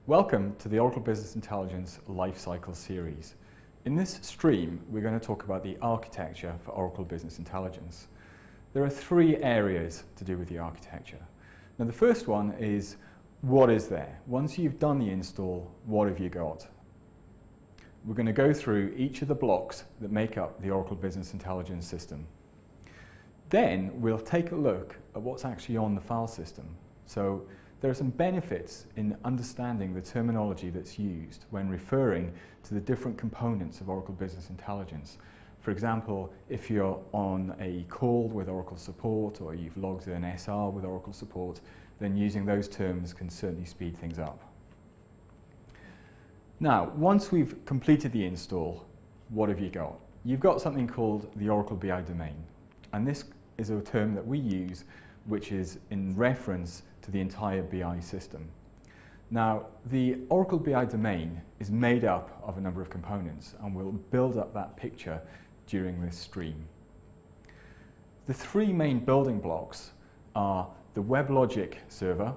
Welcome to the Oracle Business Intelligence Lifecycle series. In this stream, we're going to talk about the architecture for Oracle Business Intelligence. There are three areas to do with the architecture. Now, the first one is, what is there? Once you've done the install, what have you got? We're going to go through each of the blocks that make up the Oracle Business Intelligence system. Then we'll take a look at what's actually on the file system. So there are some benefits in understanding the terminology that's used when referring to the different components of Oracle Business Intelligence. For example, if you're on a call with Oracle support or you've logged an SR with Oracle support, then using those terms can certainly speed things up. Now, once we've completed the install, what have you got? You've got something called the Oracle BI domain, and this is a term that we use which is in reference to the entire BI system. Now, the Oracle BI domain is made up of a number of components, and we'll build up that picture during this stream. The three main building blocks are the WebLogic Server,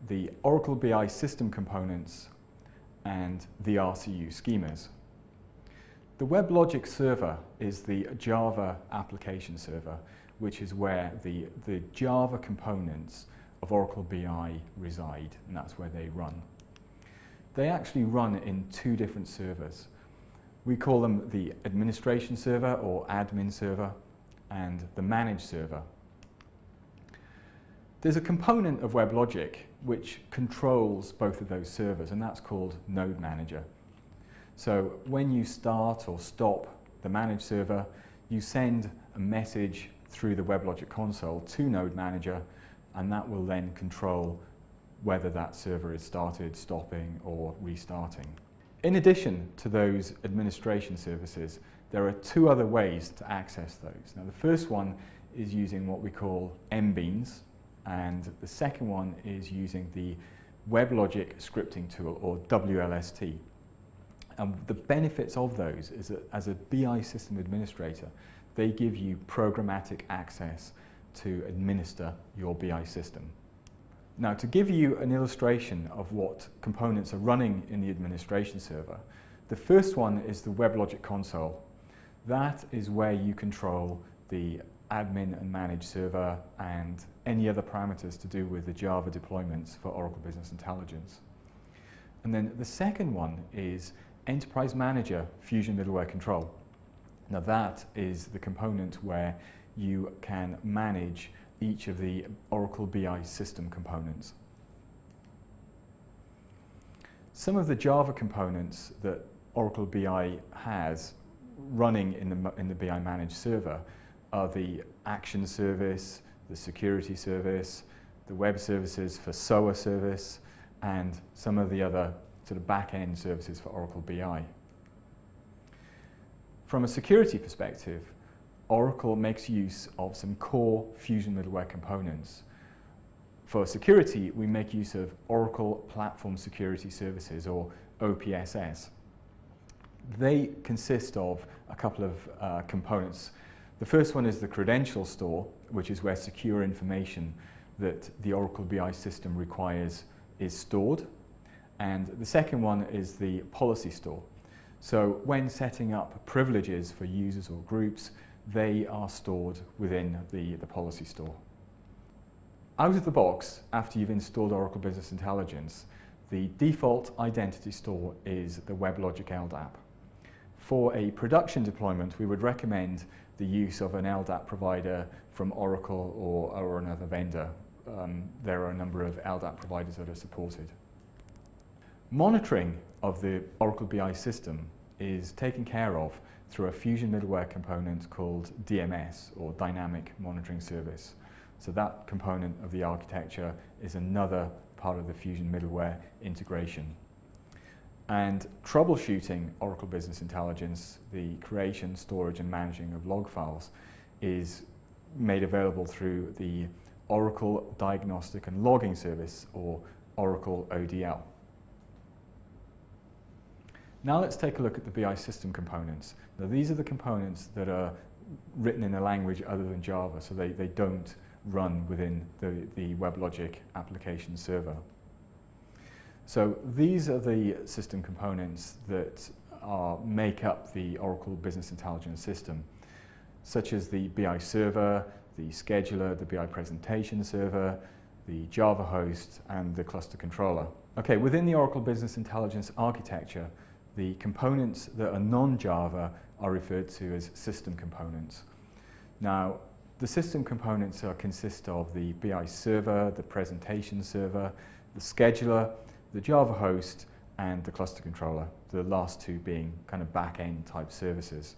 the Oracle BI system components, and the RCU schemas. The WebLogic Server is the Java application server, which is where the Java components of Oracle BI reside, and that's where they run. They actually run in two different servers. We call them the administration server or admin server and the managed server. There's a component of WebLogic which controls both of those servers, and that's called Node Manager. So when you start or stop the managed server, you send a message through the WebLogic console to Node Manager, and that will then control whether that server is started, stopping, or restarting. In addition to those administration services, there are two other ways to access those. Now, the first one is using what we call mbeans, and the second one is using the WebLogic scripting tool, or WLST. And the benefits of those is that as a BI system administrator, they give you programmatic access to administer your BI system. Now, to give you an illustration of what components are running in the administration server, the first one is the WebLogic console. That is where you control the admin and managed server and any other parameters to do with the Java deployments for Oracle Business Intelligence. And then the second one is Enterprise Manager Fusion Middleware Control. Now, that is the component where you can manage each of the Oracle BI system components. Some of the Java components that Oracle BI has running in the BI managed server are the Action Service, the Security Service, the Web Services for SOA Service, and some of the other sort of back-end services for Oracle BI. From a security perspective, Oracle makes use of some core Fusion middleware components. For security, we make use of Oracle Platform Security Services, or OPSS. They consist of a couple of components. The first one is the credential store, which is where secure information that the Oracle BI system requires is stored. And the second one is the policy store. So when setting up privileges for users or groups, they are stored within the policy store. Out of the box, after you've installed Oracle Business Intelligence, the default identity store is the WebLogic LDAP. For a production deployment, we would recommend the use of an LDAP provider from Oracle or another vendor. There are a number of LDAP providers that are supported. Monitoring of the Oracle BI system is taken care of through a Fusion middleware component called DMS, or Dynamic Monitoring Service. So that component of the architecture is another part of the Fusion middleware integration. And troubleshooting Oracle Business Intelligence, the creation, storage, and managing of log files, is made available through the Oracle Diagnostic and Logging Service, or Oracle ODL. Now let's take a look at the BI system components. Now, these are the components that are written in a language other than Java, so they don't run within the WebLogic application server. So these are the system components that make up the Oracle Business Intelligence system, such as the BI Server, the Scheduler, the BI Presentation Server, the Java host, and the cluster controller. Okay, within the Oracle Business Intelligence architecture, the components that are non-Java are referred to as system components. Now, the system components consist of the BI Server, the Presentation Server, the Scheduler, the Java host, and the cluster controller, the last two being kind of back-end type services.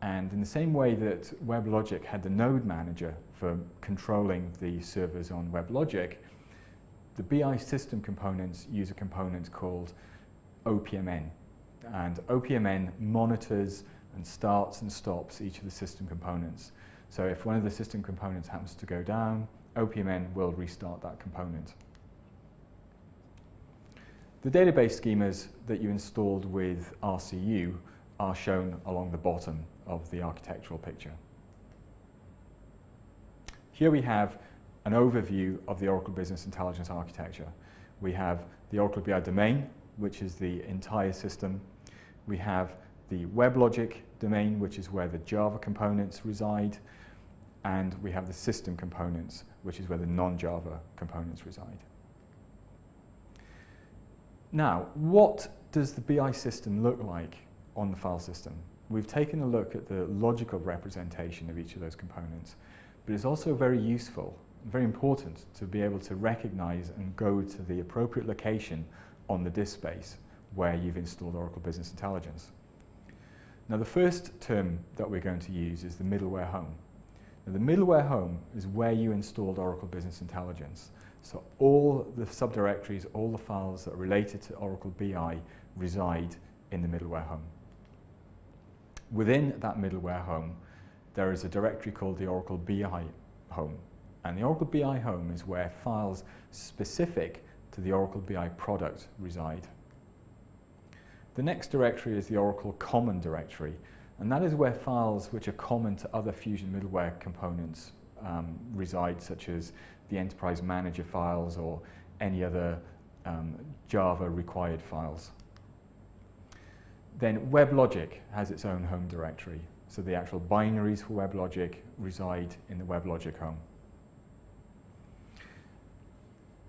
And in the same way that WebLogic had the node manager for controlling the servers on WebLogic, the BI system components use a component called OPMN. And OPMN monitors and starts and stops each of the system components. So if one of the system components happens to go down, OPMN will restart that component. The database schemas that you installed with RCU are shown along the bottom of the architectural picture. Here we have an overview of the Oracle Business Intelligence architecture. We have the Oracle BI domain, which is the entire system. We have the WebLogic domain, which is where the Java components reside. And we have the system components, which is where the non-Java components reside. Now, what does the BI system look like on the file system? We've taken a look at the logical representation of each of those components, but it's also very useful, very important to be able to recognize and go to the appropriate location on the disk space where you've installed Oracle Business Intelligence. Now, the first term that we're going to use is the Middleware Home. Now, the Middleware Home is where you installed Oracle Business Intelligence. So all the subdirectories, all the files that are related to Oracle BI reside in the Middleware Home. Within that Middleware Home, there is a directory called the Oracle BI Home. And the Oracle BI Home is where files specific to the Oracle BI product reside. The next directory is the Oracle Common Directory, and that is where files which are common to other Fusion middleware components reside, such as the Enterprise Manager files or any other Java required files. Then WebLogic has its own home directory, so the actual binaries for WebLogic reside in the WebLogic Home.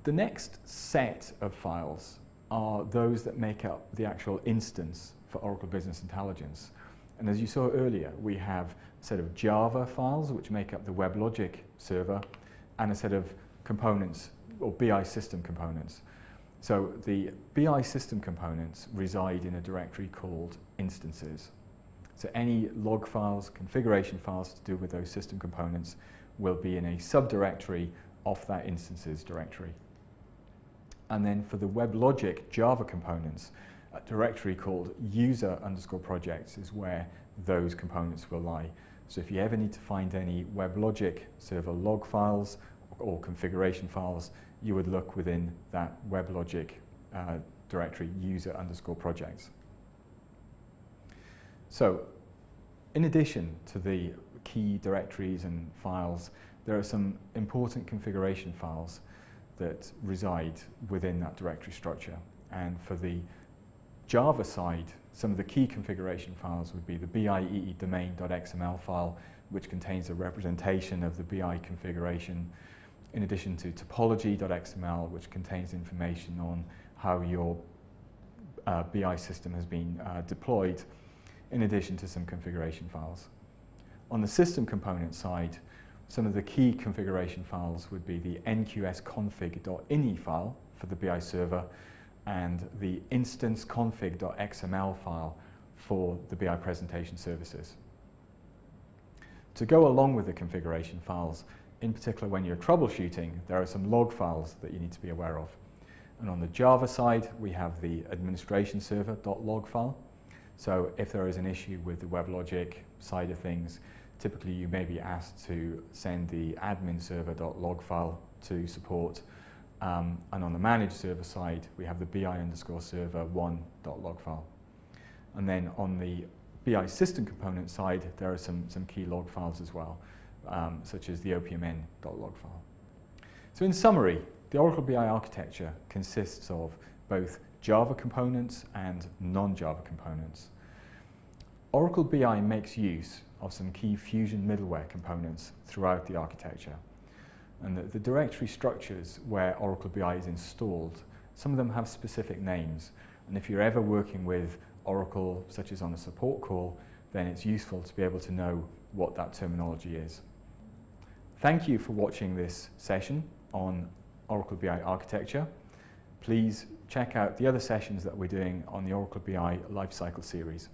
The next set of files are those that make up the actual instance for Oracle Business Intelligence. And as you saw earlier, we have a set of Java files which make up the WebLogic server and a set of components, or BI system components. So the BI system components reside in a directory called instances. So any log files, configuration files to do with those system components will be in a subdirectory of that instances directory. And then for the WebLogic Java components, a directory called user_projects is where those components will lie. So if you ever need to find any WebLogic server log files or configuration files, you would look within that WebLogic directory user_projects. So in addition to the key directories and files, there are some important configuration files that reside within that directory structure. And for the Java side, some of the key configuration files would be the BIEE domain.xml file, which contains a representation of the BI configuration, in addition to topology.xml, which contains information on how your BI system has been deployed, in addition to some configuration files. On the system component side, some of the key configuration files would be the nqsconfig.ini file for the BI server and the instanceconfig.xml file for the BI presentation services. To go along with the configuration files, in particular when you're troubleshooting, there are some log files that you need to be aware of. And on the Java side, we have the administration server.log file. So if there is an issue with the WebLogic side of things, typically you may be asked to send the admin server.log file to support. And on the managed server side, we have the BI_server1.log file. And then on the BI system component side, there are some key log files as well, such as the OPMN.log file. So in summary, the Oracle BI architecture consists of both Java components and non-Java components. Oracle BI makes use of some key Fusion middleware components throughout the architecture. And the directory structures where Oracle BI is installed, some of them have specific names. And if you're ever working with Oracle, such as on a support call, then it's useful to be able to know what that terminology is. Thank you for watching this session on Oracle BI architecture. Please check out the other sessions that we're doing on the Oracle BI Lifecycle series.